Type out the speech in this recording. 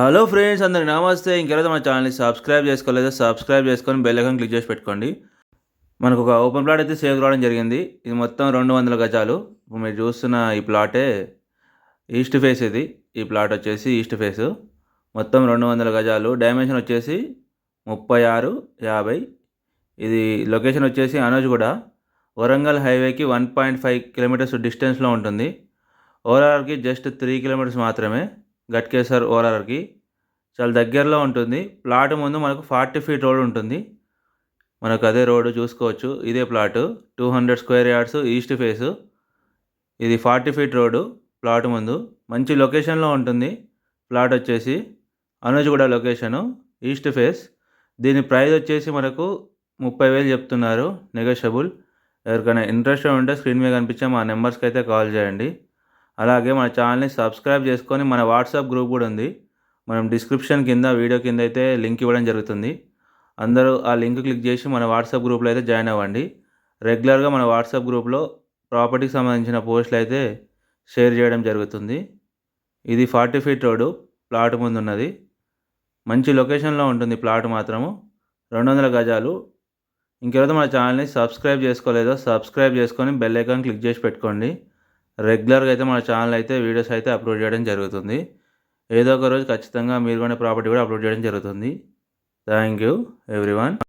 Hello friends, అందరికి నమస్తే. ఇంకెవరైతే మన ఛానల్ని సబ్స్క్రైబ్ చేసుకోలేదో సబ్స్క్రైబ్ చేసుకొని బెల్ ఐకాన్ క్లిక్ చేసి పెట్టుకోండి. మనకు ఒక ఓపెన్ ప్లాట్ అయితే సేల్ రావడం జరిగింది. ఇది మొత్తం 200 గజాలు. ఇప్పుడు మీరు చూస్తున్న ఈ ప్లాటే ఈస్ట్ ఫేస్. ఈ ప్లాట్ వచ్చేసి ఈస్ట్ ఫేస్. మొత్తం 200 గజాలు. డైమెన్షన్ వచ్చేసి 36, 50. ఇది లొకేషన్ వచ్చేసి అనూజ్గూడ, వరంగల్ హైవేకి 1.5 కిలోమీటర్స్ డిస్టెన్స్లో ఉంటుంది. ఓఆర్ఆర్కి జస్ట్ 3 కిలోమీటర్స్ మాత్రమే. గట్కేసర్ ఓఆర్ఆర్కి చాలా దగ్గరలో ఉంటుంది. ప్లాట్ ముందు మనకు 40 ఫీట్ రోడ్ ఉంటుంది. మనకు అదే రోడ్డు చూసుకోవచ్చు. ఇదే plot 200 square yards east face. ఇది 40 ఫీట్ రోడ్డు. ప్లాట్ ముందు మంచి లొకేషన్లో ఉంటుంది. ప్లాట్ వచ్చేసి అనూజ్గూడ లొకేషను, ఈస్ట్ ఫేస్. దీని ప్రైస్ వచ్చేసి మనకు 30,000 చెప్తున్నారు, నెగోషియబుల్. ఎవరికైనా ఇంట్రెస్ట్ ఉంటే స్క్రీన్ మీద కనిపించే మా నెంబర్స్కి అయితే కాల్ చేయండి. అలాగే మన ఛానల్ని సబ్స్క్రైబ్ చేసుకొని మన వాట్సాప్ గ్రూప్ కూడా ఉంది. మనం డిస్క్రిప్షన్ కింద వీడియో కింద అయితే లింక్ ఇవ్వడం జరుగుతుంది. అందరూ ఆ లింక్ క్లిక్ చేసి మన వాట్సాప్ గ్రూప్లో అయితే జాయిన్ అవ్వండి. రెగ్యులర్గా మన వాట్సాప్ గ్రూప్లో ప్రాపర్టీకి సంబంధించిన పోస్టులు అయితే షేర్ చేయడం జరుగుతుంది. ఇది 40 ఫీట్ రోడ్డు ప్లాట్ ముందు ఉన్నది. మంచి లొకేషన్లో ఉంటుంది ప్లాట్ మాత్రము. 200 గజాలు. ఇంకెవరైతే మన ఛానల్ని సబ్స్క్రైబ్ చేసుకోలేదో సబ్స్క్రైబ్ చేసుకొని బెల్ ఐకాన్ క్లిక్ చేసి పెట్టుకోండి. రెగ్యులర్గా అయితే మన ఛానల్ అయితే వీడియోస్ అయితే అప్లోడ్ చేయడం జరుగుతుంది. ఏదో ఒక రోజు ఖచ్చితంగా మీరు కొనే ప్రాపర్టీ కూడా అప్లోడ్ చేయడం జరుగుతుంది. Thank you everyone.